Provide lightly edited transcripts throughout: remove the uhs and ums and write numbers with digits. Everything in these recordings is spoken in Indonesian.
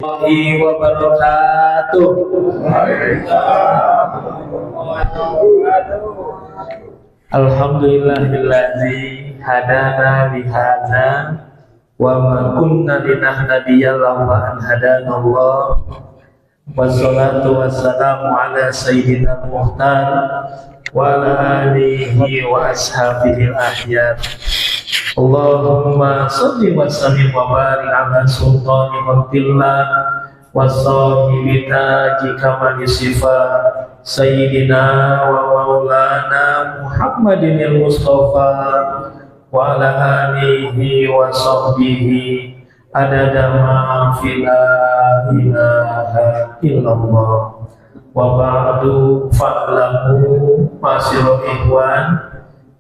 warahmatullahi wabarakatuh. Alhamdulillahillazi hadana lihadza wa ma kunna linahtadiya laula an hadanallah. Wassalatu wassalamu ala sayyidina muhtar wa ala alihi wa ashabihi al-ahyar. Allahumma salli wa sallim wa barik ala sultani waqtillah wa sahibi taji kamali sifat sayyidina wa maulana Muhammadin al-Mustafa wa ala alihi wa sahbihi adada ma fila ilaha illallah wa ba'du fa'lamu masirul ikhwan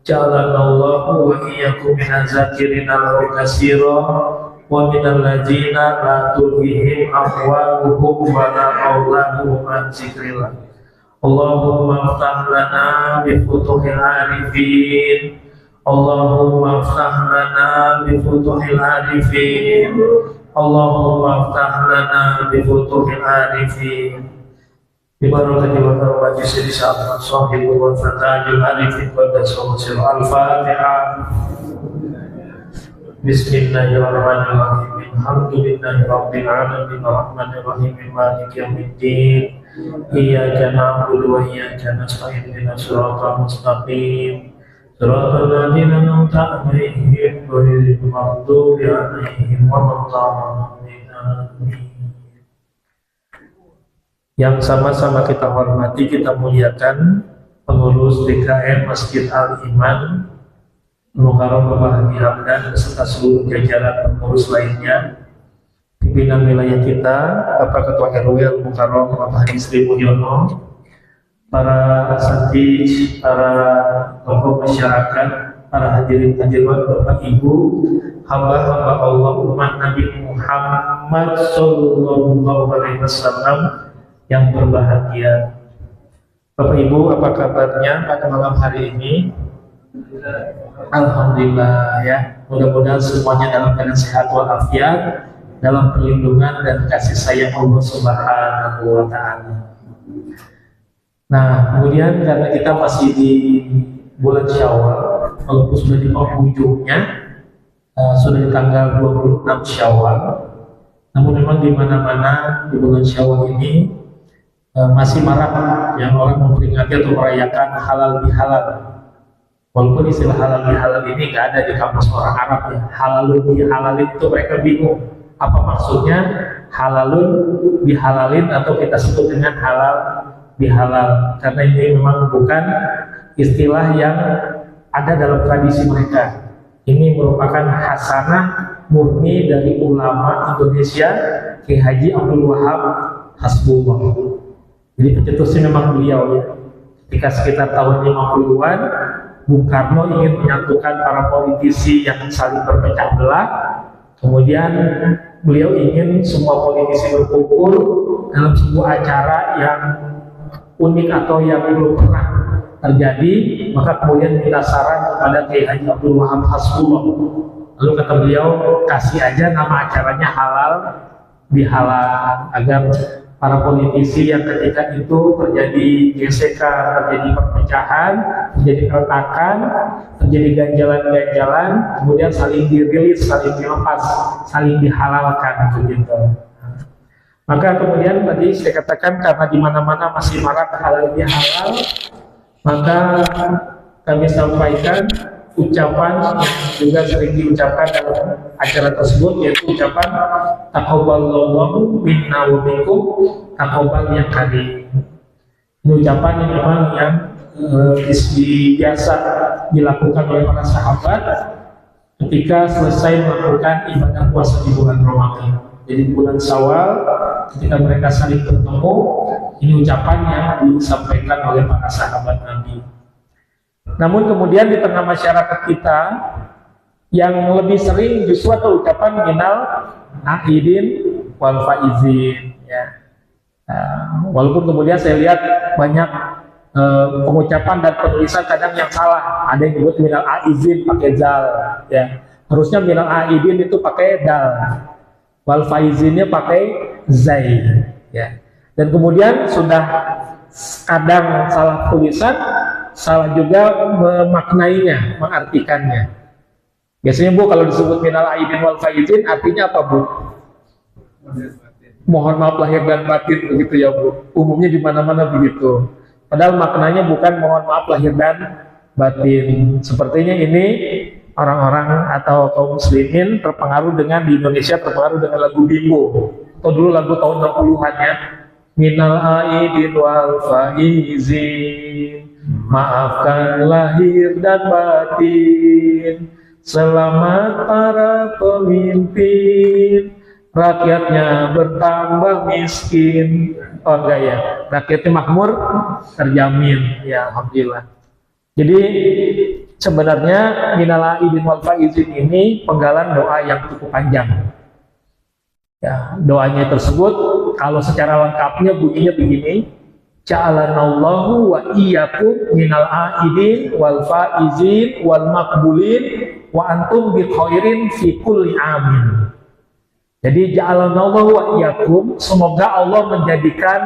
ja'alanallahu wa iyyakum minaz zakirina lahu katsira wa minal ladzina la tulhihim amwaluhum wa la auladuhum an dzikrillah. Allahumma iftah lana bi futuhil arifin. Allahumma iftah lana bi futuhil arifin. Allahumma iftah lana bi futuhil arifin. Bi barakati wa karamati sayyidi sahabat sahibul wa fatajul arifin wa dasul al-Fatihah. Bismillahirrahmanirrahim. Alhamdulillahi rabbil alamin arrahmanir rahim maliki yaumiddin. Iyyaka na'budu wa iyyaka nasta'in ihdinas siratal mustaqim. Siratal ladzina an'amta 'alaihim ghairil maghdubi 'alaihim waladdallin. Yang sama-sama kita hormati, kita muliakan pengurus DKM Masjid Al-Iman Mukarram Bapak Haji Hamdan beserta seluruh jajaran pengurus lainnya, pimpinan wilayah kita, Bapak Ketua RW Al-Mukarram Bapak Haji Sri Mulyono, para asatidz, para tokoh masyarakat, para hadirin hadirat Bapak Ibu, hamba-hamba Allah umat Nabi Muhammad Sallallahu Alaihi Wasallam yang berbahagia. Bapak Ibu, apa kabarnya pada malam hari ini? Alhamdulillah ya. Mudah-mudahan semuanya dalam keadaan sehat walafiat, dalam perlindungan dan kasih sayang Allah Subhanahu wa Ta'ala. Nah, kemudian karena kita masih di bulan Syawal, walaupun sudah di penghujungnya, sudah di tanggal 26 Syawal, namun memang di mana-mana di bulan Syawal ini masih marak yang orang memperingati atau merayakan halal bihalal. Walaupun istilah halal bihalal ini nggak ada di kamus orang Arab ya. Halalun bihalalin itu mereka bingung apa maksudnya halalun bihalalin atau kita sebut dengan halal bihalal, karena ini memang bukan istilah yang ada dalam tradisi mereka. Ini merupakan hasanah murni dari ulama Indonesia, Kiai Haji Abdul Wahab Hasbullah. Jadi pencetusnya memang beliau ya. Ketika sekitar tahun 50-an, Bung Karno ingin menyatukan para politisi yang saling berpecah belah. Kemudian beliau ingin semua politisi berkumpul dalam sebuah acara yang unik atau yang belum pernah terjadi. Maka kemudian minta saran kepada Kiai Haji Abdul Wahab Hasbullah. Lalu kata beliau, kasih aja nama acaranya halal bihalal, agar para politisi yang ketika itu terjadi gesekan, terjadi perpecahan, terjadi keretakan, terjadi ganjalan-ganjalan, kemudian saling dirilis, saling dilepas, saling dihalalkan begitu. Maka kemudian tadi saya katakan karena di mana-mana masih marak halal bihalal, maka kami sampaikan ucapan yang juga sering diucapkan dalam acara tersebut, yaitu ucapan taqabbalallahu minna wa minkum taqabbal yang karim. Ini ucapan yang memang yang biasa dilakukan oleh para sahabat ketika selesai melakukan ibadah puasa di bulan Ramadan. Jadi di bulan Syawal ketika mereka saling bertemu, ini ucapan yang disampaikan oleh para sahabat Nabi. Namun kemudian di tengah masyarakat kita yang lebih sering justru atau ucapan minal aidin wal faizin ya. Walaupun kemudian saya lihat banyak pengucapan dan penulisan kadang yang salah. Ada yang disebut minal aizin pakai zal, ya. Harusnya minal aidin itu pakai dal. wal faizinnya pakai zai, ya. Dan kemudian sudah kadang salah tulisan, salah juga memaknainya, mengartikannya. Biasanya Bu kalau disebut minal aidin wal faizin artinya apa Bu? Mohon maaf lahir dan batin, begitu ya Bu. Umumnya di mana-mana begitu. Padahal maknanya bukan mohon maaf lahir dan batin. Sepertinya ini orang-orang atau kaum muslimin terpengaruh dengan di Indonesia terpengaruh dengan lagu Bimbo atau dulu lagu tahun 60-an ya. Minal aidin wal faizin, maafkan lahir dan batin, selamat para pemimpin, rakyatnya bertambah miskin. Oh enggak ya, rakyatnya makmur terjamin, ya alhamdulillah. Jadi sebenarnya minal aidin wal faizin ini penggalan doa yang cukup panjang. Ya, doanya tersebut kalau secara lengkapnya bunyinya begini: ja'alanallahu wa iyyakum minal aidin wal faizin wal maqbulin wa antum bi khairin fi kulli amin. Jadi ja'alanallahu wa iyyakum, semoga Allah menjadikan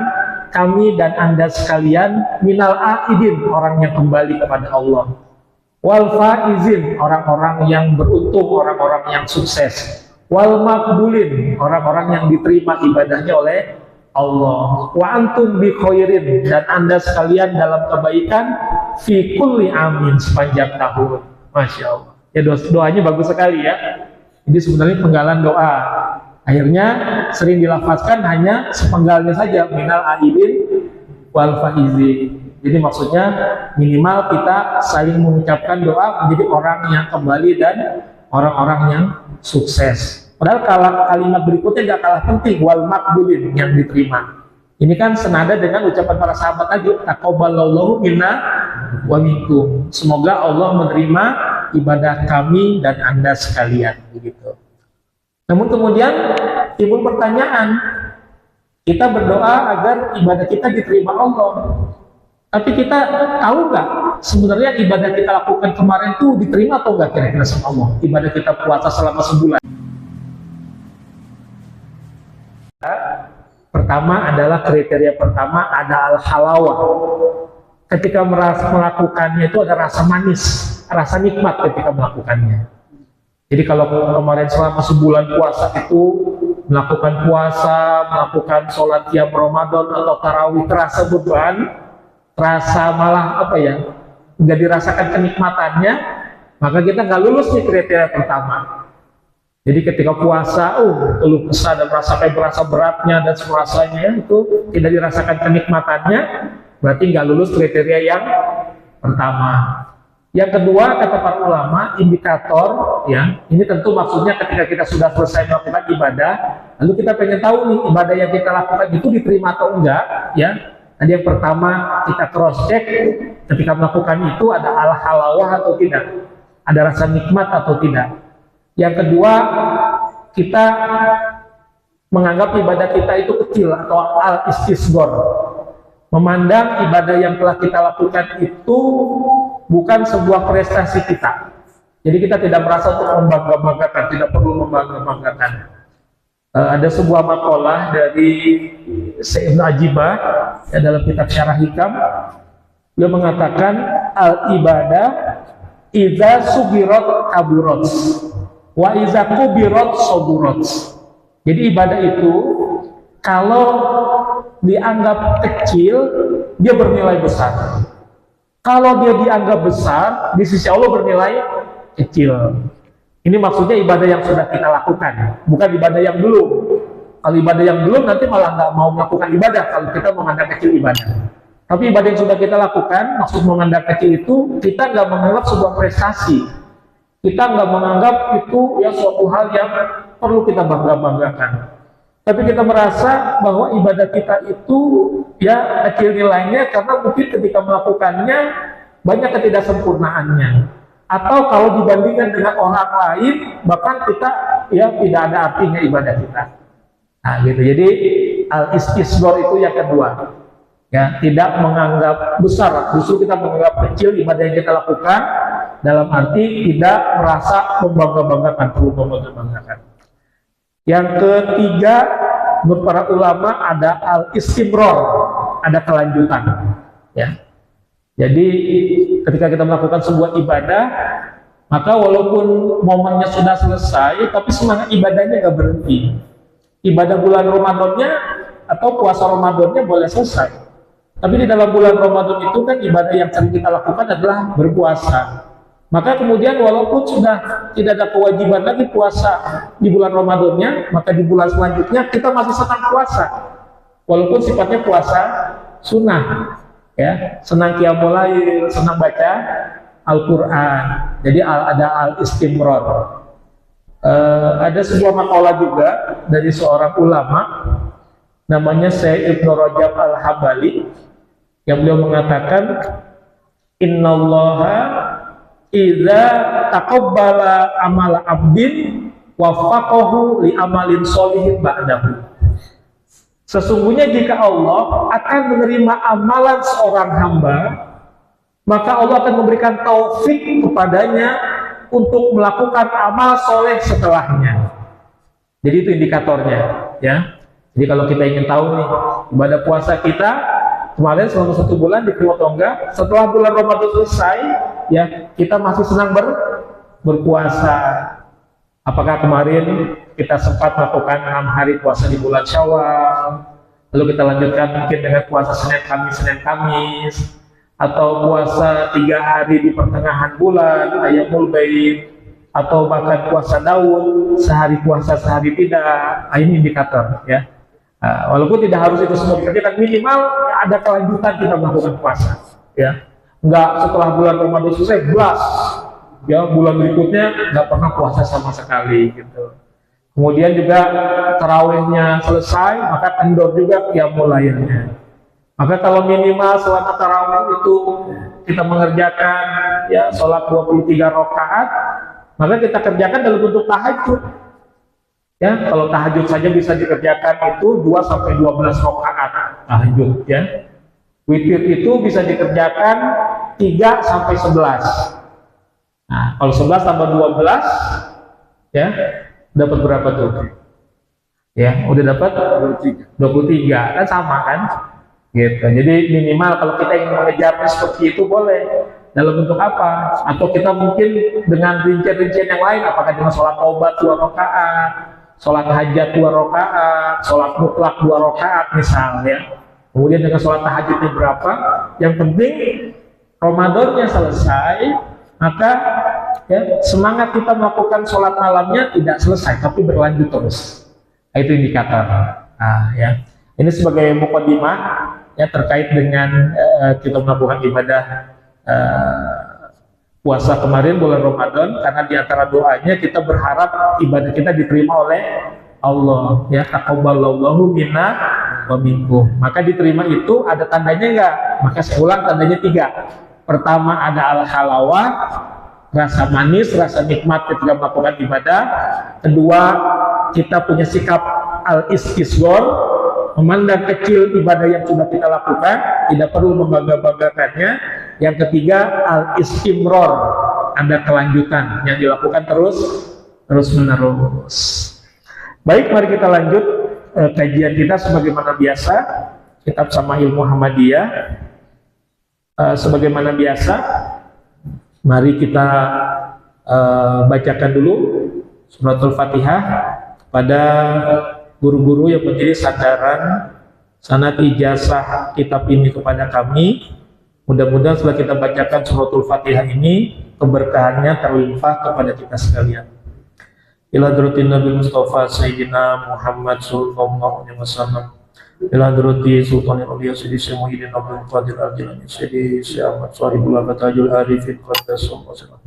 kami dan Anda sekalian minal aidin, orang yang kembali kepada Allah, wal faizin, orang-orang yang beruntung, orang-orang yang sukses, wal maqbulin, orang-orang yang diterima ibadahnya oleh Allah, wa antum bi khairin, dan Anda sekalian dalam kebaikan fi kulli amin, sepanjang tahun. Masya Allah ya, doanya bagus sekali ya. Ini sebenarnya penggalan doa, akhirnya sering dilafazkan hanya sepenggalnya saja, minal aidin wal faizin. Jadi maksudnya minimal kita saling mengucapkan doa menjadi orang yang kembali dan orang-orang yang sukses. Padahal kalimat berikutnya gak kalah penting, wal maqbulin, yang diterima. Ini kan senada dengan ucapan para sahabat tadi, taqabbalallahu minna wa minkum. Semoga Allah menerima ibadah kami dan Anda sekalian, begitu. Namun kemudian timbul pertanyaan, kita berdoa agar ibadah kita diterima Allah, tapi kita tahu nggak sebenarnya ibadah kita lakukan kemarin tuh diterima atau nggak kira-kira sama Allah? Ibadah kita puasa selama sebulan. Pertama adalah kriteria pertama ada al-halawah. Ketika melakukannya itu ada rasa manis, rasa nikmat ketika melakukannya. Jadi kalau kemarin selama sebulan puasa itu melakukan puasa, melakukan sholat qiyam Ramadan atau tarawih, terasa beban, terasa malah apa ya, nggak dirasakan kenikmatannya, maka kita nggak lulus nih kriteria pertama. Jadi ketika puasa, keluh kesah dan berasa beratnya dan semerasanya itu tidak dirasakan kenikmatannya, berarti nggak lulus kriteria yang pertama. Yang kedua, kata para ulama, indikator ya, ini tentu maksudnya ketika kita sudah selesai melakukan ibadah, lalu kita pengen tahu nih ibadah yang kita lakukan itu diterima atau enggak, ya. Tadi yang pertama kita cross check ketika melakukan itu ada al-halawah atau tidak, ada rasa nikmat atau tidak. Yang kedua, kita menganggap ibadah kita itu kecil atau al-istisghar, memandang ibadah yang telah kita lakukan itu bukan sebuah prestasi kita. Jadi kita tidak merasa untuk membangga-banggakan, tidak perlu membangga-banggakan. Ada sebuah makalah dari Ibnu Ajibah ya, dalam kitab Syarah Hikam, beliau mengatakan al-ibadah idza sugirat kaburat wa idza kubirat soburat. Jadi ibadah itu kalau dianggap kecil dia bernilai besar. Kalau dia dianggap besar, di sisi Allah bernilai kecil. Ini maksudnya ibadah yang sudah kita lakukan, bukan ibadah yang belum. Kalau ibadah yang belum, nanti malah nggak mau melakukan ibadah kalau kita memandang kecil ibadah. Tapi ibadah yang sudah kita lakukan, maksud memandang kecil itu, kita nggak menganggap sebuah prestasi. Kita nggak menganggap itu ya suatu hal yang perlu kita bangga-banggakan. Tapi kita merasa bahwa ibadah kita itu ya kecil nilainya karena mungkin ketika melakukannya banyak ketidaksempurnaannya, atau kalau dibandingkan dengan orang lain bahkan kita ya tidak ada artinya ibadah kita. Nah gitu. Jadi al-istisghar itu yang kedua, ya tidak menganggap besar, justru kita menganggap kecil ibadah yang kita lakukan, dalam arti tidak merasa membangga-banggakan, perlu membangga-banggakan. Yang ketiga, menurut para ulama ada al-istimror, ada kelanjutan. Ya. Jadi ketika kita melakukan sebuah ibadah, maka walaupun momennya sudah selesai, tapi semangat ibadahnya nggak berhenti. Ibadah bulan Ramadannya atau puasa Ramadannya boleh selesai. Tapi di dalam bulan Ramadan itu kan ibadah yang sering kita lakukan adalah berpuasa. Maka kemudian walaupun sudah tidak ada kewajiban lagi puasa di bulan Ramadannya, maka di bulan selanjutnya kita masih senang puasa. Walaupun sifatnya puasa sunnah. Ya, senang qiyamul lail, senang baca Al-Quran. Jadi ada al-istimror. Ada sebuah makalah juga dari seorang ulama namanya Syekh Ibnu Rajab Al-Hambali yang beliau mengatakan, innallaha idza taqabbala amala abdin waffaqahu li amalin sholihin ba'dahu. Sesungguhnya jika Allah akan menerima amalan seorang hamba, maka Allah akan memberikan taufik kepadanya untuk melakukan amal soleh setelahnya. Jadi itu indikatornya, ya. Jadi kalau kita ingin tahu nih ibadah puasa kita kemarin selama 1 bulan diterima atau enggak, setelah bulan Ramadan selesai, ya kita masih senang berpuasa. Apakah kemarin kita sempat melakukan 6 hari puasa di bulan Syawal, lalu kita lanjutkan mungkin dengan puasa Senin Kamis, atau puasa 3 hari di pertengahan bulan, Ayyamul Baid, atau bahkan puasa Daud, sehari puasa sehari tidak. Ini indikator, ya. Walaupun tidak harus itu semua dikerjakan, minimal ada kelanjutan kita melakukan puasa, ya. Enggak setelah bulan Ramadan selesai belas, ya bulan berikutnya nggak pernah puasa sama sekali gitu. Kemudian juga tarawihnya selesai, maka kendor juga qiyamul lailnya. Maka kalau minimal selama tarawih itu kita mengerjakan ya sholat 23 rakaat, maka kita kerjakan dalam bentuk tahajud. Ya, kalau tahajud saja bisa dikerjakan itu 2 sampai 12 rakaat tahajud, ya. Witir itu bisa dikerjakan 3 sampai 11. Nah, kalau 11 tambah 12 ya, dapat berapa tuh? Ya, udah dapat 23. Kan sama kan? Gitu. Jadi minimal kalau kita ingin mengejarnya seperti itu boleh. Dalam bentuk apa? Atau kita mungkin dengan rincian-rincian yang lain, apakah dengan sholat taubat 2 rakaat, sholat hajat 2 rakaat, sholat mutlak 2 rakaat misalnya. Kemudian dengan sholat tahajudnya berapa? Yang penting Ramadannya selesai, maka ya, semangat kita melakukan sholat malamnya tidak selesai, tapi berlanjut terus. Itu indikator. Nah, ya. Ini sebagai mukadimah ya terkait dengan kita melakukan ibadah puasa kemarin bulan Ramadan, karena di antara doanya kita berharap ibadah kita diterima oleh Allah, ya taqabbalallahu minna wa minkum. Maka diterima itu ada tandanya enggak? Maka saya ulang, tandanya 3. Pertama ada al-halawah, rasa manis, rasa nikmat ketika melakukan ibadah. Kedua, kita punya sikap al-istisghar, memandang kecil ibadah yang sudah kita lakukan, tidak perlu membangga-banggakannya. Yang ketiga, al-istimror, ada kelanjutan yang dilakukan terus menerus. Baik, mari kita lanjut kajian kita sebagaimana biasa, kitab Syama'il Muhammadiyah. Sebagaimana biasa, mari kita bacakan dulu suratul Fatihah pada guru-guru yang menjadi sandaran sanad ijazah kitab ini kepada kami. Mudah-mudahan setelah kita bacakan suratul Fatihah ini, keberkahannya terlimpah kepada kita sekalian. Ila hadratin Nabi Mustafa Sayyidina Muhammad sallallahu alaihi wasallam, ila hadrati Sultanul Auliya Sayyidi Syekh Muhyiddin Abdul Qadir Al-Jilani Sayyidi Syekh Ahmad Sahibul Abatajul Arifin Qaddasallahu alaihi wasallam,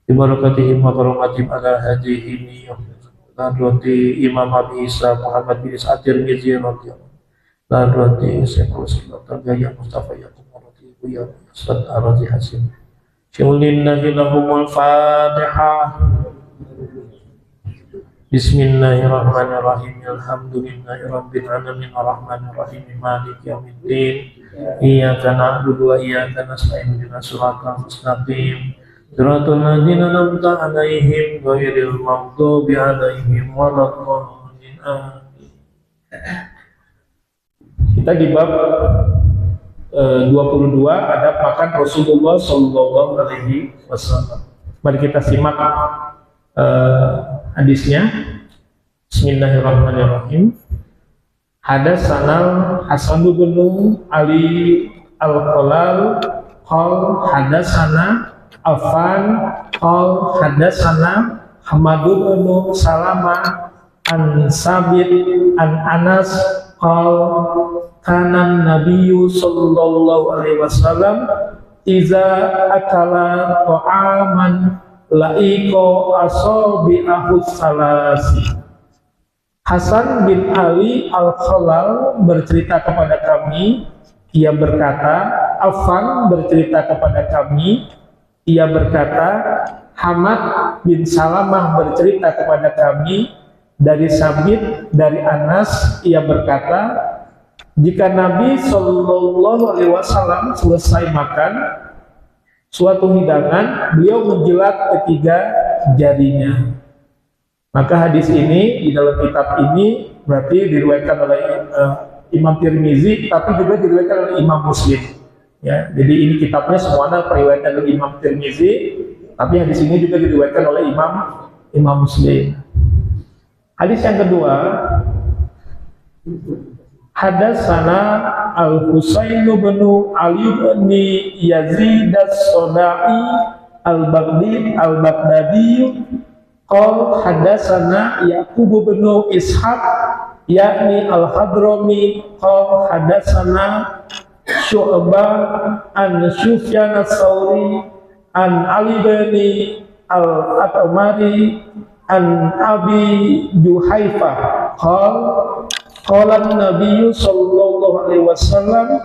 bi barakatihim wa karomatihim ala hadihi hadrati Imam Abi Isa Muhammad bin Isa At-Tirmidzi radhiyallahu anhu, hadrati Syekh Rasulullah Tabi'iyah Mustafa Yakum radhiyallahu ya Ustaz Ar-Razi Hasim. Syulillahi lahumul Fatihah. Bismillahirrahmanirrahim. Alhamdulillahi rabbil alamin arrahmanir rahim maliki yaumiddin. Iyyaka na'budu wa iyyaka nasta'in ihdinas siratal mustaqim. Shiratal ladzina an'amta 'alaihim ghairil maghdubi 'alaihim waladdallin. Kita di bab 22 adab makan Rasulullah Shallallahu Alaihi Wasallam. Mari kita simak hadisnya. Bismillahirrahmanirrahim. Hadatsana Hasan bin Ali Al-Qalal qal hadatsana Affan qal hadatsana Hamad bin Salamah an Sabit an Anas qal kana Nabiyyu sallallahu alaihi wasallam iza akala ta'aman laiko asabi'ahu salasi. Hasan bin Ali Al-Khalal bercerita kepada kami, ia berkata, Affan bercerita kepada kami, ia berkata, Hamad bin Salamah bercerita kepada kami, dari Sabit, dari Anas, ia berkata, jika Nabi Shallallahu Alaihi Wasallam selesai makan suatu hidangan, beliau menjilat ketiga jarinya. Maka hadis ini di dalam kitab ini berarti diriwayatkan oleh Imam Tirmizi, tapi juga diriwayatkan oleh Imam Muslim. Ya, jadi ini kitabnya semuanya periwayatan oleh Imam Tirmizi, tapi hadis ini juga diriwayatkan oleh Imam Muslim. Hadis yang kedua, hadatsana Al-Husain bin Ali bin Yazid as-Sodai al-Baghdadi qal hadatsana Yaqub bin Ishaq yakni Al-Hadrami qal hadatsana Syu'bah an Sufyan as-Tsauri an Ali bin Al-Atmari an Abi Juhaifah qala Nabi sallallahu alaihi wasallam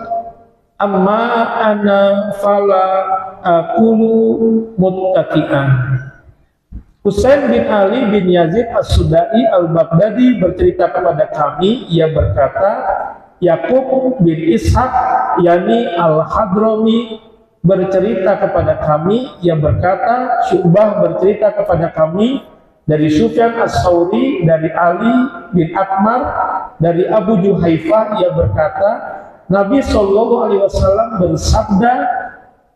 amma ana fala aqulu muttaqian. Husain bin Ali bin Yazid as-Sudai al-Baghdadi bercerita kepada kami, ia berkata, Yaqub bin Ishaq yakni Al-Hadrami bercerita kepada kami, ia berkata, Syu'bah bercerita kepada kami dari Sufyan as-Tsauri, dari Ali bin Atmar, dari Abu Juhaifah, ia berkata, Nabi Shallallahu Alaihi Wasallam bersabda,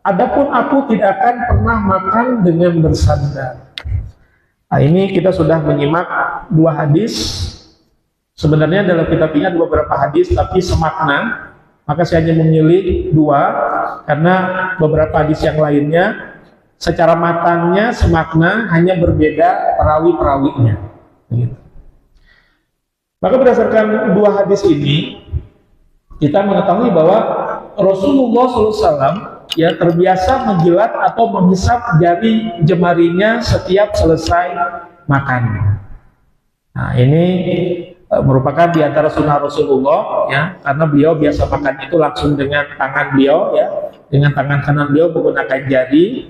adapun aku tidak akan pernah makan dengan bersandar. Nah, ini kita sudah menyimak dua hadis. Sebenarnya dalam kitab ini ada beberapa hadis tapi semakna, maka saya hanya memilih dua karena beberapa hadis yang lainnya secara matanya semakna, hanya berbeda perawi-perawinya. Gitu. Maka berdasarkan dua hadis ini kita mengetahui bahwa Rasulullah SAW ya terbiasa menjilat atau menghisap jari jemarinya setiap selesai makan. Nah, ini merupakan di antara sunnah Rasulullah ya, karena beliau biasa makan itu langsung dengan tangan beliau ya, dengan tangan kanan beliau menggunakan jari,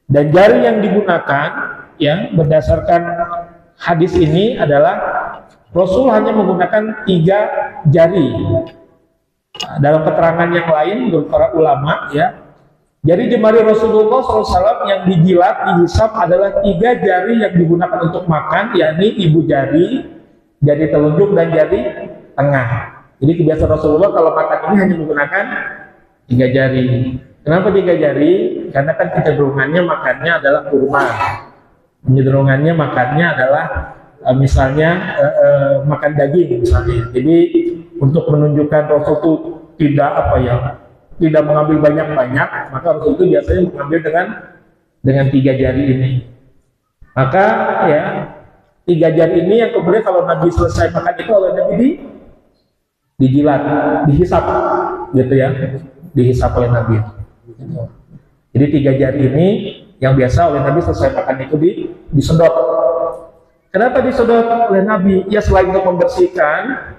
dan jari yang digunakan ya berdasarkan hadis ini adalah Rasul hanya menggunakan 3 jari. Nah, dalam keterangan yang lain menurut para ulama ya, jari jemari Rasulullah SAW yang dijilat, dihisap adalah 3 jari yang digunakan untuk makan, yakni ibu jari, jari telunjuk, dan jari tengah. Jadi kebiasaan Rasulullah kalau makan ini hanya menggunakan 3 jari. Kenapa 3 jari? Karena kan kecenderungannya makannya adalah kurma. Kecenderungannya makannya adalah misalnya makan daging misalnya. Jadi untuk menunjukkan Rasul itu tidak tidak mengambil banyak-banyak, maka Rasul itu biasanya mengambil dengan 3 jari ini. Maka ya 3 jari ini yang kemudian kalau Nabi selesai makan itu oleh Nabi dijilat, dihisap gitu ya, dihisap oleh Nabi. Jadi 3 jari ini yang biasa oleh Nabi selesai makan itu disedot. Kenapa disedot oleh Nabi? Ya selain untuk membersihkan,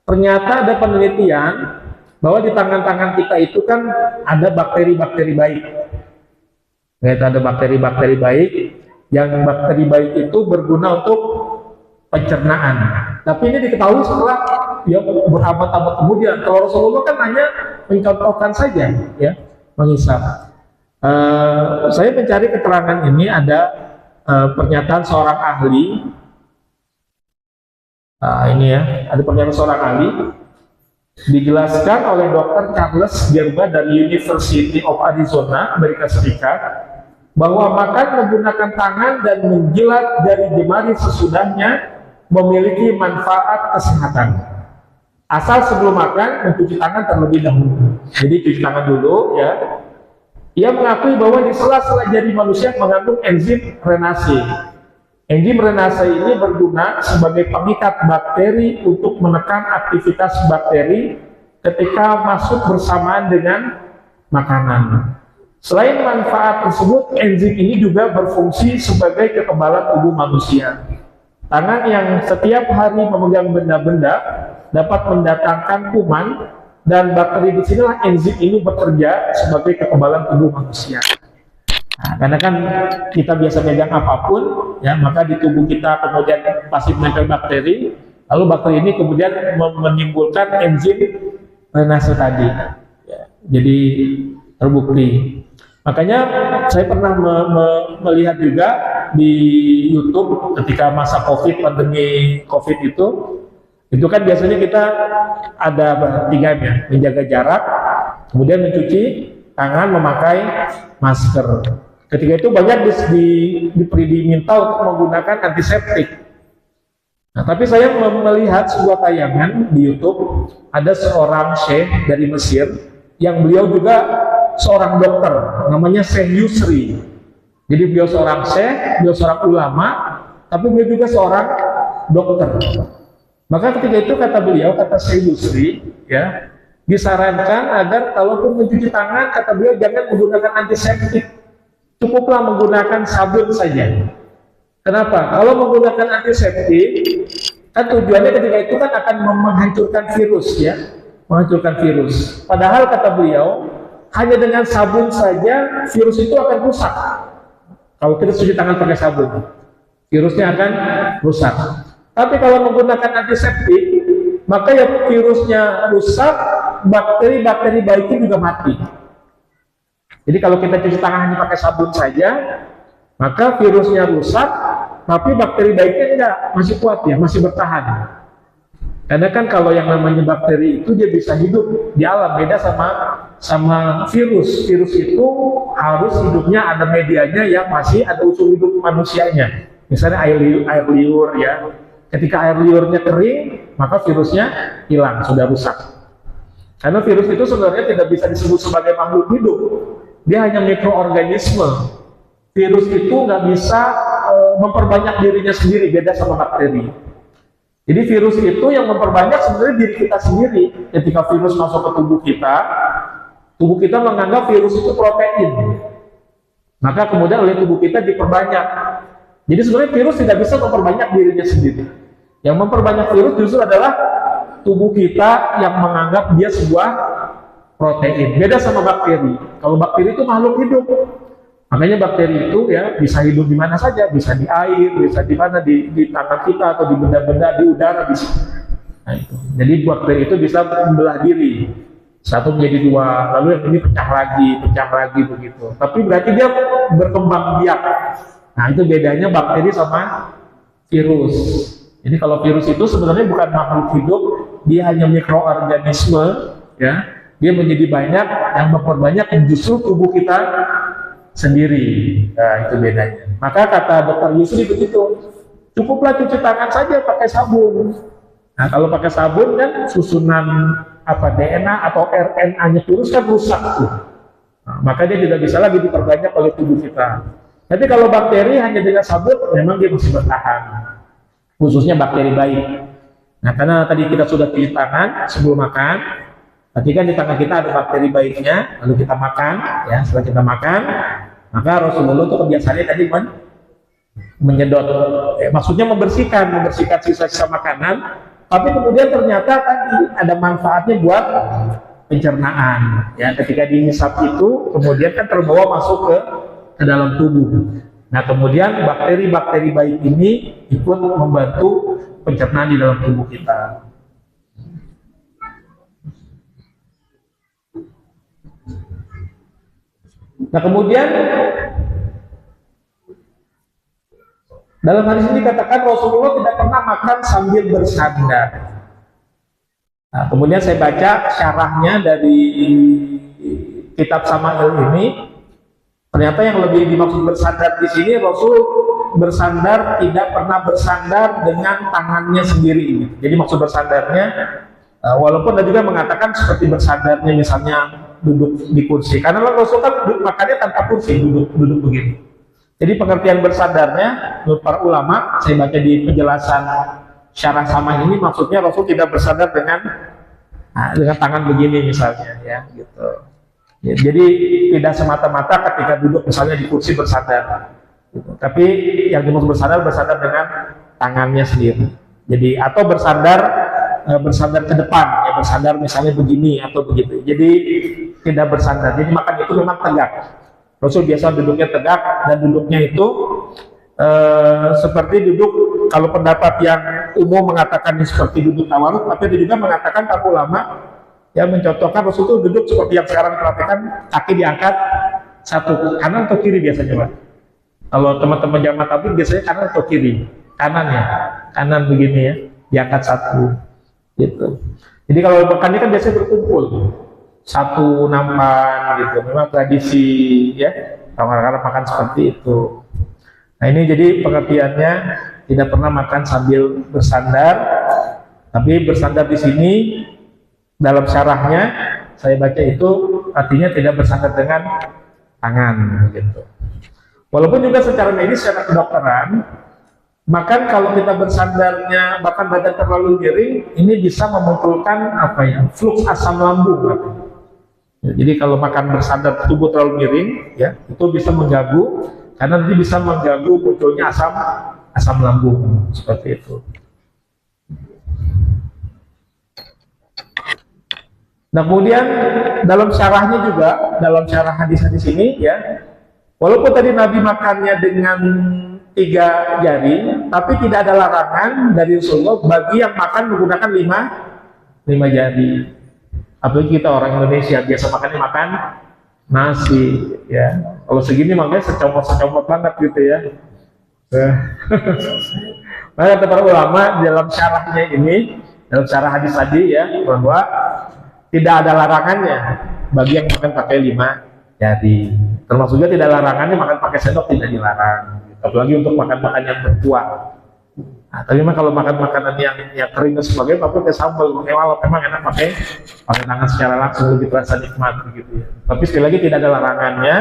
ternyata ada penelitian bahwa di tangan-tangan kita itu kan ada bakteri-bakteri baik. Ada bakteri-bakteri baik, yang bakteri baik itu berguna untuk pencernaan. Tapi ini diketahui setelah ya berabad-abad kemudian. Kalau Rasulullah kan hanya mencontohkan saja, ya, menghisap. Saya mencari keterangan ini, ada pernyataan seorang ahli Nah, ini ya, ada pernyataan seorang ahli dijelaskan oleh Dr. Charles Gerber dari University of Arizona, Amerika Serikat, bahwa makan menggunakan tangan dan menjilat jari jemari sesudahnya memiliki manfaat kesehatan. Asal sebelum makan mencuci tangan terlebih dahulu. Jadi cuci tangan dulu ya. Ia mengakui bahwa di sela-sela jari manusia mengandung enzim renase. Enzim renase ini berguna sebagai pengikat bakteri untuk menekan aktivitas bakteri ketika masuk bersamaan dengan makanan. Selain manfaat tersebut, enzim ini juga berfungsi sebagai kekebalan tubuh manusia. Tangan yang setiap hari memegang benda-benda dapat mendatangkan kuman, dan bakteri di sinilah enzim ini bekerja sebagai kekebalan tubuh manusia. Nah, karena kan kita biasa megang apapun, ya, maka di tubuh kita kemudian pasti menempel bakteri, lalu bakteri ini kemudian menimbulkan enzim renase tadi. Ya, jadi terbukti. Makanya saya pernah melihat juga di YouTube ketika masa COVID, pandemi COVID itu kan biasanya kita ada 3M ya, menjaga jarak, kemudian mencuci tangan, memakai masker. Ketika itu banyak diminta untuk menggunakan antiseptik. Nah, tapi saya melihat sebuah tayangan di YouTube, ada seorang syekh dari Mesir yang beliau juga seorang dokter, namanya Syekh Yusri. Jadi beliau seorang syekh, beliau seorang ulama, tapi beliau juga seorang dokter. Maka ketika itu kata beliau, kata Syekh Yusri, ya, disarankan agar kalaupun mencuci tangan, kata beliau jangan menggunakan antiseptik, cukuplah menggunakan sabun saja. Kenapa? Kalau menggunakan antiseptik, kan tujuannya ketika itu kan akan menghancurkan virus, ya, menghancurkan virus. Padahal kata beliau, hanya dengan sabun saja virus itu akan rusak. Kalau kita cuci tangan pakai sabun, virusnya akan rusak. Tapi kalau menggunakan antiseptik, maka ya virusnya rusak, bakteri-bakteri baiknya juga mati. Jadi kalau kita cuci tangan hanya pakai sabun saja, maka virusnya rusak, tapi bakteri baiknya enggak, masih kuat ya, masih bertahan. Karena kan kalau yang namanya bakteri itu dia bisa hidup di alam, beda sama virus. Virus itu harus hidupnya ada medianya yang masih ada unsur hidup manusianya. Misalnya air liur ya. Ketika air liurnya kering, maka virusnya hilang, sudah rusak. Karena virus itu sebenarnya tidak bisa disebut sebagai makhluk hidup. Dia hanya mikroorganisme. Virus itu nggak bisa memperbanyak dirinya sendiri, beda sama bakteri. Jadi virus itu yang memperbanyak sebenarnya diri kita sendiri. Ketika virus masuk ke tubuh kita menganggap virus itu protein. Maka kemudian oleh tubuh kita diperbanyak. Jadi sebenarnya virus tidak bisa memperbanyak dirinya sendiri. Yang memperbanyak virus justru adalah tubuh kita yang menganggap dia sebuah protein. Beda sama bakteri. Kalau bakteri itu makhluk hidup. Makanya bakteri itu ya bisa hidup di mana saja, bisa di air, bisa di mana di tangan kita atau di benda-benda di udara bisa. Nah, itu. Jadi bakteri itu bisa membelah diri. Satu menjadi dua, lalu yang ini pecah lagi begitu. Tapi berarti dia berkembang biak. Nah, itu bedanya bakteri sama virus. Jadi kalau virus itu sebenarnya bukan makhluk hidup, dia hanya mikroorganisme, ya. Dia menjadi banyak yang memperbanyak justru tubuh kita sendiri. Nah, itu bedanya. Maka kata Dr. Yusri begitu, cukuplah cuci tangan saja pakai sabun. Nah, kalau pakai sabun kan susunan DNA atau RNA-nya virus kan rusak tuh. Nah, maka dia tidak bisa lagi diperbanyak oleh tubuh kita. Tapi kalau bakteri hanya dengan sabun, memang dia masih bertahan. Khususnya bakteri baik. Nah, karena tadi kita sudah cuci tangan sebelum makan, berarti kan di tangan kita ada bakteri baiknya, lalu kita makan, ya. Setelah kita makan, maka Rasulullah itu kebiasaannya tadi menyedot, maksudnya membersihkan sisa-sisa makanan. Tapi kemudian ternyata tadi ada manfaatnya buat pencernaan. Ya, ketika dihisap itu, kemudian kan terbawa masuk ke dalam tubuh. Nah, kemudian bakteri-bakteri baik ini ikut membantu pencernaan di dalam tubuh kita. Nah, kemudian Dalam hadis ini dikatakan Rasulullah tidak pernah makan sambil bersandar. Nah, kemudian saya baca syarahnya dari kitab Sama'il ini, ternyata yang lebih dimaksud bersandar di sini, Rasul bersandar tidak pernah bersandar dengan tangannya sendiri. Jadi maksud bersandarnya, walaupun ada juga mengatakan seperti bersandarnya misalnya duduk di kursi, karena Rasul kan makannya tanpa kursi, duduk begini. Jadi pengertian bersandarnya menurut para ulama, saya baca di penjelasan syarah sama ini, maksudnya Rasul tidak bersandar dengan tangan begini misalnya, ya gitu. Ya, jadi tidak semata-mata ketika duduk misalnya di kursi bersandar, gitu. Tapi yang dimaksud bersandar dengan tangannya sendiri. Jadi atau bersandar ke depan, ya bersandar misalnya begini atau begitu. Jadi tidak bersandar. Jadi makan itu memang tegak. Rasul biasa duduknya tegak, dan duduknya itu seperti duduk, kalau pendapat yang umum mengatakan seperti duduk tawaruk, tapi ada juga mengatakan para ulama yang mencontohkan Rasul itu duduk seperti yang sekarang perhatikan, kaki diangkat satu, kanan atau kiri biasanya Pak. Kalau teman-teman jamaah tabligh biasanya kanan atau kiri? Kanan ya, kanan begini ya, diangkat satu, gitu. Jadi kalau makannya kan biasanya berkumpul, satu nampan gitu, memang tradisi ya, orang-orang makan seperti itu. Nah ini jadi pengertiannya tidak pernah makan sambil bersandar, tapi bersandar di sini dalam syarahnya saya baca itu artinya tidak bersandar dengan tangan gitu. Walaupun juga secara medis, secara kedokteran, makan kalau kita bersandarnya bahkan badan terlalu miring, ini bisa memunculkan apa ya, fluks asam lambung. Ya, jadi kalau makan bersandar tubuh terlalu miring, ya itu bisa mengganggu, karena nanti bisa mengganggu munculnya asam lambung seperti itu. Nah kemudian dalam syarahnya juga, dalam syarah hadis-hadis ini ya, walaupun tadi Nabi makannya dengan 3 jari, tapi tidak ada larangan dari Rasulullah bagi yang makan menggunakan 5 jari. Apalagi kita orang Indonesia biasa makan nasi ya, kalau segini makanya secomot banget gitu ya. Maka kata para ulama dalam syarahnya ini, dalam syarah hadis tadi ya, bahwa tidak ada larangannya bagi yang makan pakai 5 jari. Termasuk juga tidak larangannya makan pakai sendok, tidak dilarang. Apalagi untuk makan-makan yang berkuah. Nah, tapi memang kalau makan makanan yang kering dan sebagainya, pakai sambal, memang enak pakai tangan secara langsung, lebih terasa nikmat begitu ya. Tapi sekali lagi tidak ada larangannya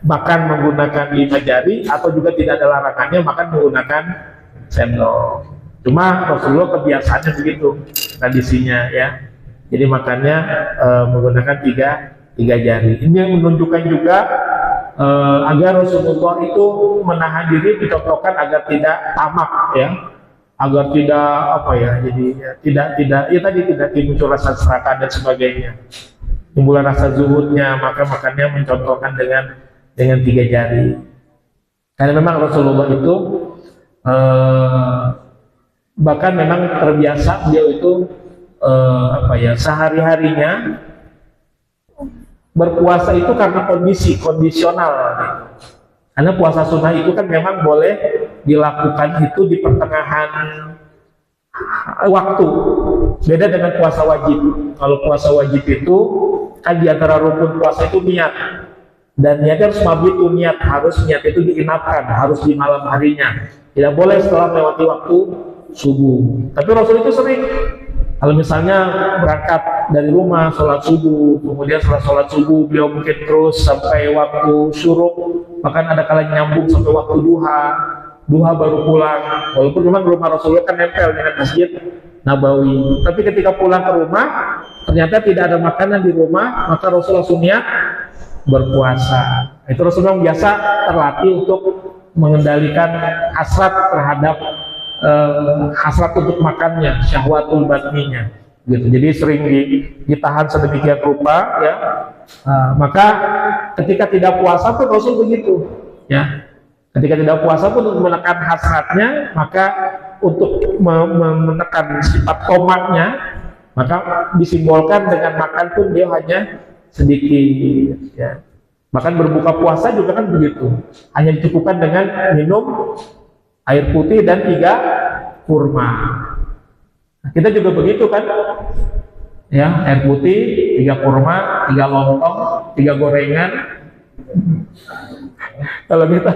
makan menggunakan 5 jari, atau juga tidak ada larangannya makan menggunakan sendok. Cuma Rasulullah kebiasaannya begitu, tradisinya ya. Jadi makannya menggunakan 3 jari. Ini yang menunjukkan juga agar Rasulullah itu menahan diri, dicontohkan agar tidak tamak ya, agar tidak apa ya, jadi tidak muncul rasa serakah dan sebagainya, timbul rasa zuhudnya, maka makannya mencontohkan dengan 3 jari. Karena memang Rasulullah itu bahkan memang terbiasa beliau itu sehari-harinya berpuasa itu karena kondisional. Karena puasa sunnah itu kan memang boleh dilakukan itu di pertengahan waktu. Beda dengan puasa wajib. Kalau puasa wajib itu kan di antara rukun puasa itu niat. Dan niatnya harus mabit itu niat itu diinapkan, harus di malam harinya. Tidak boleh setelah melewati waktu subuh. Tapi Rasul itu sering, kalau misalnya berangkat dari rumah, sholat subuh, kemudian setelah sholat subuh beliau mungkin terus sampai waktu syuruk, bahkan ada kalanya nyambung sampai waktu duha baru pulang. Walaupun memang rumah Rasulullah kan nempel dengan Masjid Nabawi, tapi ketika pulang ke rumah ternyata tidak ada makanan di rumah, maka Rasul langsung niat berpuasa. Itu Rasulullah biasa terlatih untuk mengendalikan hasrat terhadap hasrat untuk makannya, syahwatul batninya gitu. Jadi sering ditahan sedemikian rupa ya. Maka ketika tidak puasa pun Rasul begitu ya. Ketika tidak puasa pun untuk menekan hasratnya, maka untuk menekan sifat tomaknya, maka disimbolkan dengan makan pun dia hanya sedikit ya. Bahkan berbuka puasa juga kan begitu, hanya dicukupkan dengan minum air putih dan 3 kurma. Nah, kita juga begitu kan? Ya, air putih, 3 kurma, 3 lontong, 3 gorengan. Kalau kita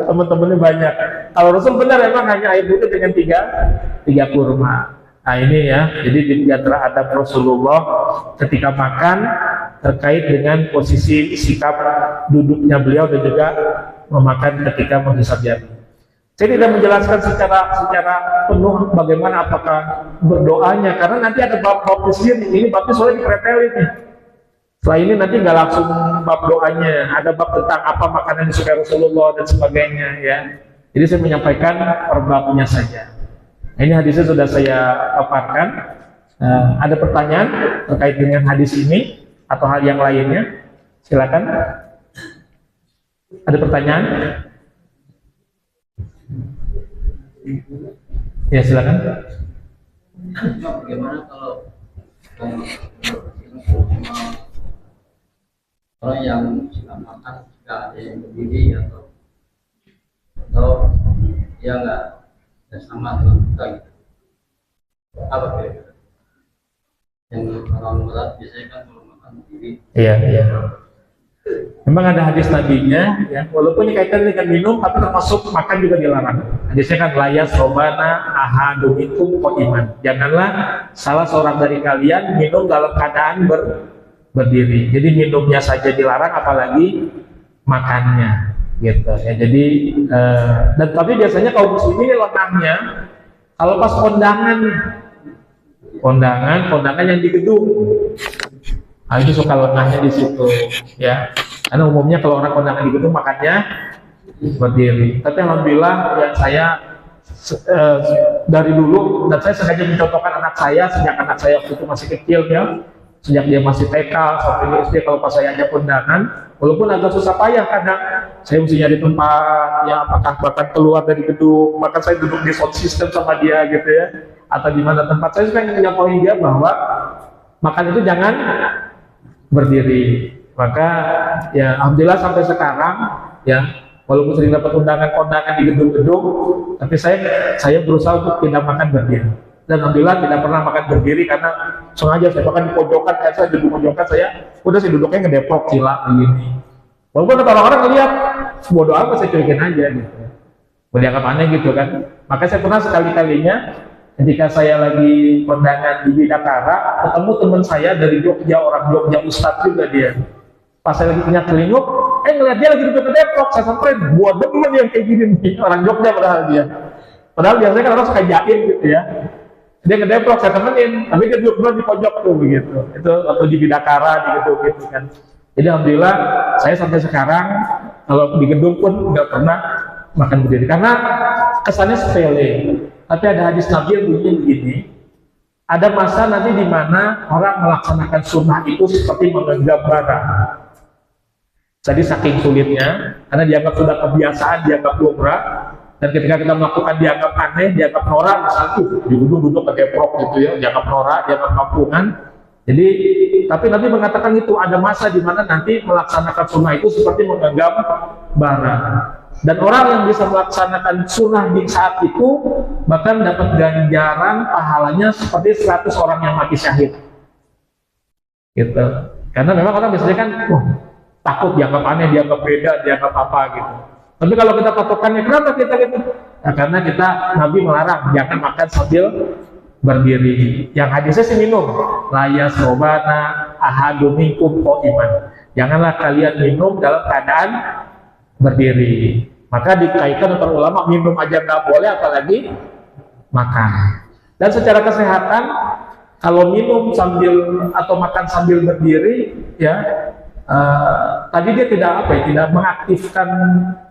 teman-temannya banyak. Kalau Rasul benar emang hanya air putih dengan 3 kurma. Nah ini ya, jadi di antara adab Rasulullah ketika makan terkait dengan posisi sikap duduknya beliau dan juga memakan ketika menghisap jari. Saya tidak menjelaskan secara penuh bagaimana apakah berdoanya, karena nanti ada bab-bab sendiri. Ini babnya soalnya dipretelin nih. Setelah ini nanti nggak langsung bab doanya, ada bab tentang apa makanan disukai Rasulullah dan sebagainya ya. Jadi saya menyampaikan per babnya saja. Ini hadisnya sudah saya paparkan. Ada pertanyaan terkait dengan hadis ini atau hal yang lainnya? Silakan. Ada pertanyaan? Ya silakan. Bagaimana kalau orang yang suka makan jika ada yang berdiri atau dia nggak sama dengan kita gitu. Apa kira-kira? Yang orang berat biasanya kan kalau makan berdiri. Iya. Memang ada hadis nabinya, ya, walaupun kaitan dengan minum, tapi termasuk makan juga dilarang. Hadisnya kan layas robana ahadumikum qaiman. Janganlah salah seorang dari kalian minum dalam keadaan berdiri. Jadi minumnya saja dilarang, apalagi makannya, gitu. Ya, jadi dan tapi biasanya kaum muslimin lengahnya kalau pas kondangan yang di gedung. Nah, itu suka lengahnya di situ, ya. Karena umumnya kalau orang kondangan di gedung makannya berdiri. Tapi alhamdulillah ya saya dari dulu, dan saya sengaja mencontohkan anak saya sejak anak saya waktu itu masih kecil ya, sejak dia masih TK sampai di SD, kalau pas saya ajak kondangan, walaupun agak susah payah kadang saya mesti nyari tempat, ya apakah bahkan keluar dari gedung, maka saya duduk di sound system sama dia gitu ya, atau di mana tempat. Saya pengen nyontohin dia bahwa makan itu jangan berdiri. Maka ya alhamdulillah sampai sekarang ya, walaupun sering dapat undangan-undangan di gedung-gedung, tapi saya berusaha untuk tidak makan berdiri. Dan alhamdulillah tidak pernah makan berdiri, karena sengaja saya makan di pojokan. Kayak saya duduk pojokan, saya duduknya ngedeprok sila begini. Walaupun kata orang-orang ngeliat bodoh amat, saya cuekin aja gitu. Boleh dianggap aneh gitu kan. Maka saya pernah sekali-kalinya ketika saya lagi kondangan di Bidakara, ketemu teman saya dari Jogja, orang Jogja, Ustadz juga dia. Pas saya lagi punya kelinguk, ngeliat dia lagi duduk ngedeprok, saya samperin, buat demen yang kayak gini nih, orang Jogja padahal dia. Padahal biasanya kan orang suka jaim gitu ya. Dia ngedeprok, saya temenin, tapi dia duduk di pojok tuh begitu. Itu waktu di Bidakara di gedung gitu kan. Jadi alhamdulillah saya sampai sekarang kalau di gedung pun nggak pernah makan berdiri, karena kesannya sepele. Tapi ada hadis Nabi yang bunyi begini, ada masa nanti di mana orang melaksanakan sunnah itu seperti menggenggam bara. Jadi saking sulitnya, karena dianggap sudah kebiasaan, dianggap lumrah, dan ketika kita melakukan dianggap aneh, dianggap norak, misalnya di duduk ngedeprok gitu ya, dianggap norak, dianggap kampungan. Jadi, tapi Nabi mengatakan itu ada masa di mana nanti melaksanakan sunnah itu seperti menggenggam bara. Dan orang yang bisa melaksanakan sunnah di saat itu bahkan dapat ganjaran pahalanya seperti 100 orang yang mati syahid. Gitu. Karena memang orang biasanya kan takut dianggap aneh, dianggap beda, dianggap apa gitu. Tapi kalau kita patokannya, kenapa kita gitu? Nah, karena kita, Nabi melarang jangan makan sambil berdiri. Yang hadisnya sih minum, layas robana ahadumikum qaiman. Janganlah kalian minum dalam keadaan berdiri. Maka dikaitkan antara ulama, minum aja nggak boleh, apalagi makan. Dan secara kesehatan, kalau minum sambil atau makan sambil berdiri, ya tadi dia tidak mengaktifkan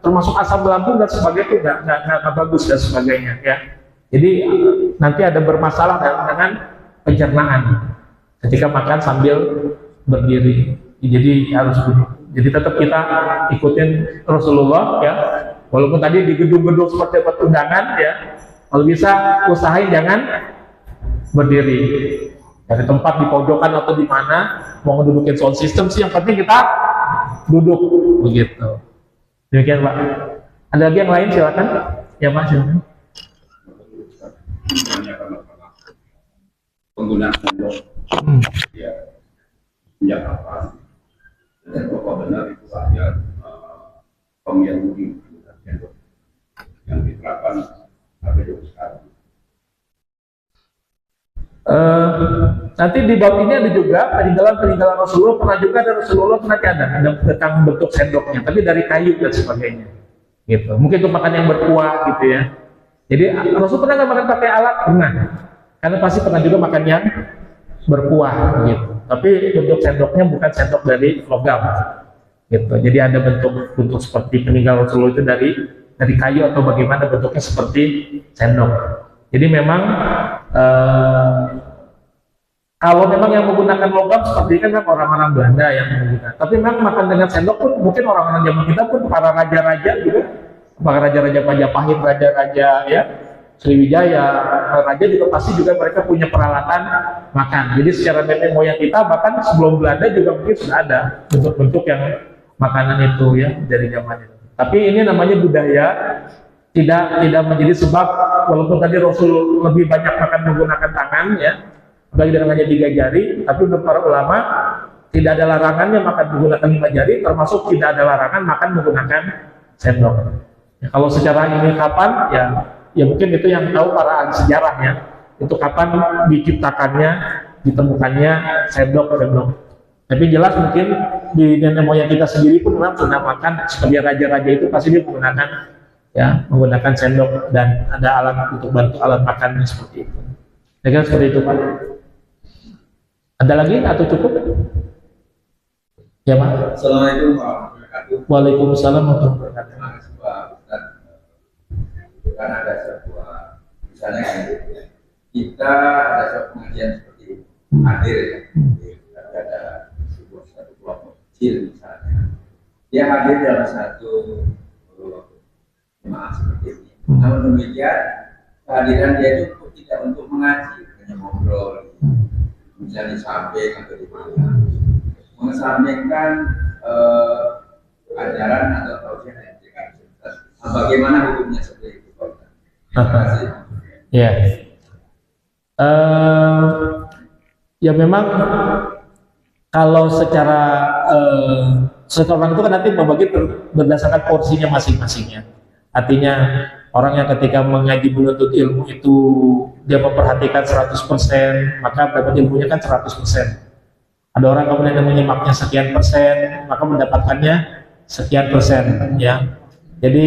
termasuk asam lambung dan sebagainya, itu nggak bagus dan sebagainya ya. Jadi nanti ada bermasalah dengan pencernaan ketika makan sambil berdiri. Jadi harus duduk. Jadi tetap kita ikutin Rasulullah ya. Walaupun tadi di gedung-gedung seperti undangan ya, kalau bisa usahain jangan berdiri. Dari tempat di pojokan atau di mana mau ngedudukin sound system sih, yang penting kita duduk begitu. Demikian Pak. Ada lagi yang lain silakan. Ya Pak silakan. misalnya karena penggunaan sendok ya sejak kapan dan bahwa benar itu ada pemilihan mungkin penggunaan sendok yang diterapkan sampai sekarang. Nanti di bab ini ada juga peninggalan Rasulullah, pernah juga ada Rasulullah pernah ada tentang bentuk sendoknya, tapi dari kayu dan sebagainya. Gitu. Mungkin untuk makan yang berkuah gitu ya. Jadi Rasul pernah nggak makan pakai alat? Pernah. Karena pasti pernah juga makan yang berkuah gitu. Tapi bentuk sendoknya bukan sendok dari logam. Gitu. Jadi ada bentuk seperti peninggalan Rasulullah itu dari kayu atau bagaimana bentuknya seperti sendok. Jadi memang kalau memang yang menggunakan logam seperti kan orang-orang Belanda yang menggunakan. Tapi memang makan dengan sendok pun mungkin orang-orang zaman kita pun para raja-raja juga, para raja-raja Majapahit, raja-raja ya Sriwijaya, raja juga pasti juga mereka punya peralatan makan. Jadi secara nenek moyang kita bahkan sebelum Belanda juga mungkin sudah ada bentuk-bentuk yang makanan itu ya dari zaman itu. Tapi ini namanya budaya. Tidak menjadi sebab, walaupun tadi Rasul lebih banyak makan menggunakan tangan ya, bagi dengan hanya 3 jari, tapi menurut para ulama tidak ada larangannya makan menggunakan 5 jari, termasuk tidak ada larangan makan menggunakan sendok. Ya, kalau secara ini kapan ya mungkin itu yang tahu para ahli sejarahnya, itu kapan diciptakannya, ditemukannya sendok. Tapi jelas mungkin di nenek moyang kita sendiri pun memang sudah makan sebagai raja-raja itu pasti dia menggunakan sendok dan ada alat untuk bantu alat makannya seperti itu. Kira-kira seperti itu Pak. Ada lagi atau cukup? Ya Pak. Assalamualaikum warahmatullahi wabarakatuh. Waalaikumsalam warahmatullahi wabarakatuh. Kan ada sebuah misalnya kita ada sebuah pengajian seperti ini hadir ya, ada satu kelompok kecil misalnya dia hadir dalam satu jemaah seperti ini. Namun demikian kehadiran dia itu tidak untuk mengaji, hanya ngobrol, misalnya sampai atau di mana, mengesampingkan ajaran atau tausiah yang diberikan. Bagaimana hukumnya seperti itu? Terima kasih. Ya, ya memang kalau secara seseorang itu kan nanti membagi berdasarkan porsinya masing-masingnya. Artinya orang yang ketika mengaji menuntut ilmu itu dia memperhatikan 100%, maka dapat ilmunya kan 100%. Ada orang kemudian yang menyimaknya sekian persen, maka mendapatkannya sekian persen ya. Jadi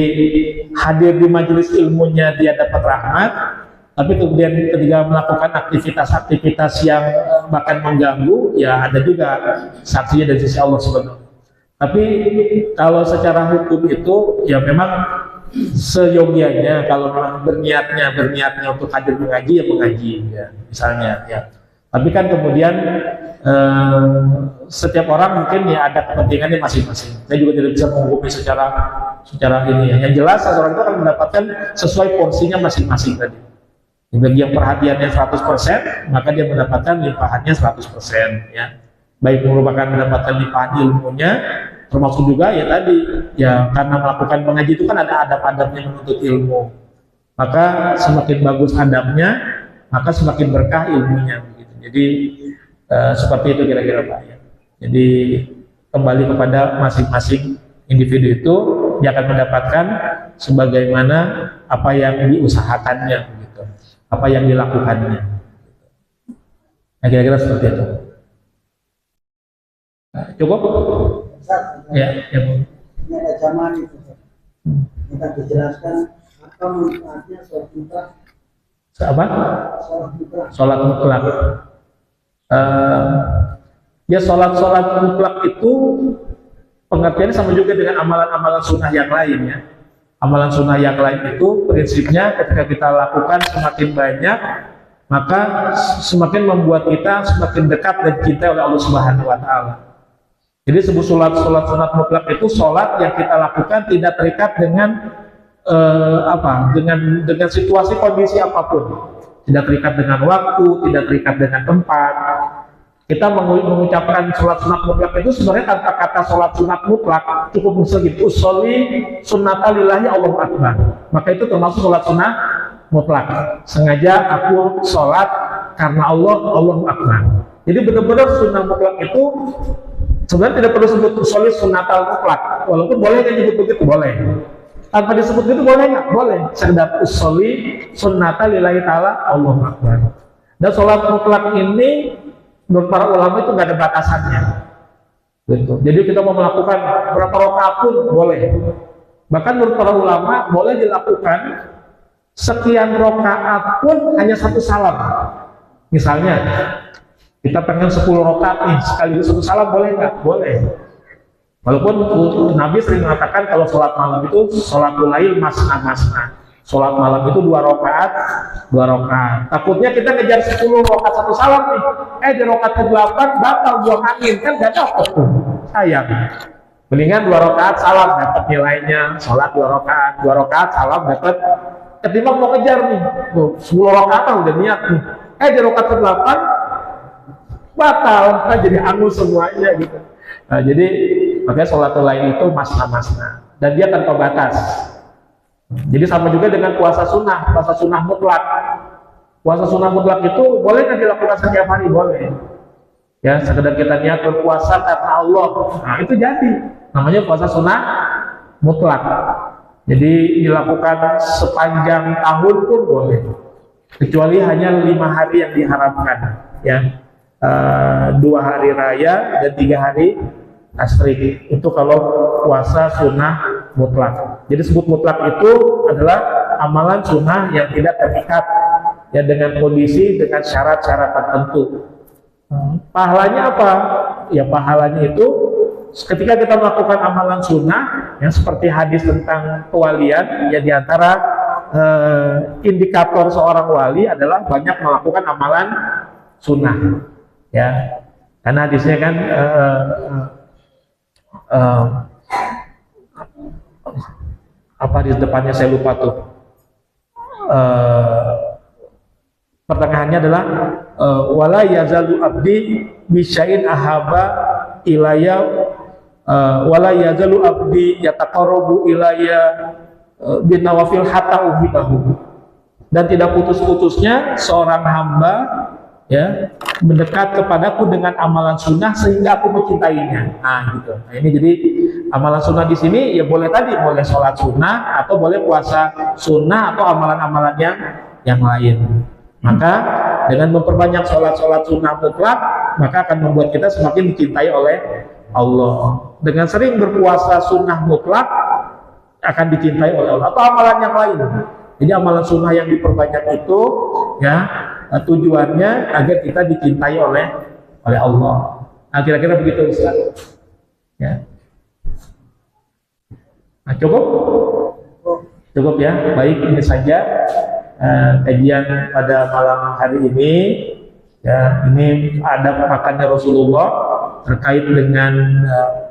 hadir di majelis ilmunya dia dapat rahmat, tapi kemudian ketika melakukan aktivitas-aktivitas yang bahkan mengganggu, ya ada juga saksinya dari sisi Allah Subhanahu. Tapi kalau secara hukum itu ya memang seyogianya kalau memang berniatnya untuk hadir mengaji ya mengaji ya misalnya ya. Tapi kan kemudian setiap orang mungkin ya ada kepentingannya masing-masing. Saya juga tidak bisa menghukumi secara ini ya. Yang jelas seseorang itu akan mendapatkan sesuai porsinya masing-masing tadi. Bagi yang perhatiannya 100%, maka dia mendapatkan limpahannya 100% ya. Baik merupakan mendapatkan limpahan ilmunya, termasuk juga ya tadi ya karena melakukan mengaji itu kan ada adab-adabnya menuntut ilmu, maka semakin bagus adabnya maka semakin berkah ilmunya begitu. Jadi seperti itu kira-kira Pak ya. Jadi kembali kepada masing-masing individu itu dia akan mendapatkan sebagaimana apa yang diusahakannya begitu, apa yang dilakukannya. Nah, kira-kira seperti itu. Cukup? Ya, ya Bu. Ini ada zaman itu. Kita dijelaskan apa manfaatnya sholat mutlak. Apa? Sholat mutlak. Sholat mutlak. Ya sholat mutlak itu pengertiannya sama juga dengan amalan-amalan sunnah yang lain ya. Amalan sunnah yang lain itu prinsipnya ketika kita lakukan semakin banyak, maka semakin membuat kita semakin dekat dan cinta oleh Allah Subhanahu Wa Taala. Jadi sebut sholat sunat mutlak itu sholat yang kita lakukan tidak terikat dengan dengan situasi kondisi apapun, tidak terikat dengan waktu, tidak terikat dengan tempat. Kita mengucapkan sholat sunat mutlak itu sebenarnya tanpa kata sholat sunat mutlak cukup segini. Usolli sunnata lillahi Allahu akbar. Maka itu termasuk sholat sunat mutlak. Sengaja aku sholat karena Allah, Allahu Akbar. Jadi benar-benar sunnah mutlak itu sebenarnya tidak perlu sebut usolli sunnatal mutlak. Walaupun boleh kan disebut begitu, boleh. Tanpa disebut itu boleh nggak? Boleh. Sekedar usolli sunnatal lillahi ta'ala, Allahu Akbar. Dan sholat mutlak ini menurut para ulama itu nggak ada batasannya. Gitu. Jadi kita mau melakukan berapa rakaat pun boleh. Bahkan menurut para ulama boleh dilakukan sekian rakaat pun hanya satu salam. Misalnya kita pengen 10 rakaat nih sekaligus satu salam, boleh nggak? Boleh. Walaupun Nabi sering mengatakan kalau sholat malam itu sholatul lail masna. Sholat malam itu 2 rakaat. Takutnya kita ngejar 10 rakaat satu salam nih. Di rakaat ke-8 batal buang angin, kan gak dapat tuh. Sayang. Mendingan 2 rakaat salam dapat nilainya. Sholat 2 rakaat salam dapat. Ketimbang mau ngejar nih, tuh 10 rakaat udah niat nih. Di rakaat ke-8 batal, jadi angus semuanya gitu. Nah, jadi makanya sholatul lail itu masna. Dan dia tanpa batas. Jadi sama juga dengan puasa sunnah mutlak. Puasa sunnah mutlak itu boleh nggak dilakukan setiap hari? Boleh. Ya, sekedar kita niat berpuasa karena Allah. Nah, itu jadi. Namanya puasa sunnah mutlak. Jadi dilakukan sepanjang tahun pun boleh. Kecuali hanya 5 hari yang diharamkan. Ya, 2 hari raya dan 3 hari tasrik. Itu kalau puasa sunnah mutlak. Jadi sebut mutlak itu adalah amalan sunnah yang tidak terikat ya dengan kondisi, dengan syarat-syarat tertentu. Pahalanya apa? Ya pahalanya itu ketika kita melakukan amalan sunnah yang seperti hadis tentang kewalian, ya diantara indikator seorang wali adalah banyak melakukan amalan sunnah. Ya, karena hadisnya kan apa di depannya saya lupa tuh, pertengahannya adalah wala yazalu abdi bisya'in ahaba ilayya wala yazalu abdi yataqarrabu ilayya bin nawafil hatta uhibbahu, dan tidak putus-putusnya seorang hamba ya mendekat kepadaku dengan amalan sunnah sehingga aku mencintainya. Nah gitu. Nah ini jadi amalan sunnah di sini ya boleh boleh sholat sunnah atau boleh puasa sunnah atau amalan-amalan yang lain. Maka dengan memperbanyak sholat sunnah mutlak maka akan membuat kita semakin dicintai oleh Allah. Dengan sering berpuasa sunnah mutlak akan dicintai oleh Allah atau amalan yang lain. Jadi amalan sunnah yang diperbanyak itu ya tujuannya agar kita dicintai oleh Allah. Nah, kira-kira begitu Ustaz. Ya. Nah, cukup ya. Baik, ini saja kajian pada malam hari ini. Ya, ini adab makannya Rasulullah terkait dengan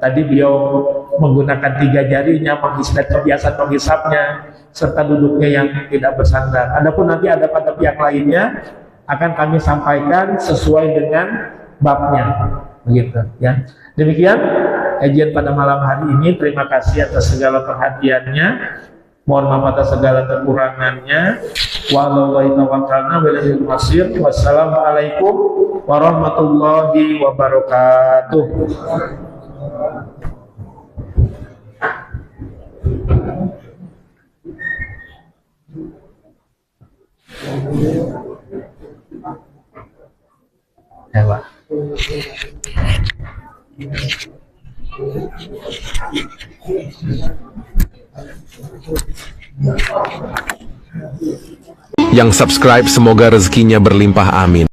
tadi beliau menggunakan 3 jarinya menghisap, kebiasaan menghisapnya serta duduknya yang tidak bersandar. Adapun nanti adab-adab yang lainnya akan kami sampaikan sesuai dengan babnya, begitu ya. Demikian kajian pada malam hari ini. Terima kasih atas segala perhatiannya. Mohon maaf atas segala kekurangannya. Wallahi tawakkalna wa ilaihi masir. Wassalamualaikum warahmatullahi wabarakatuh. Ya, Pak. Yang subscribe semoga rezekinya berlimpah, amin.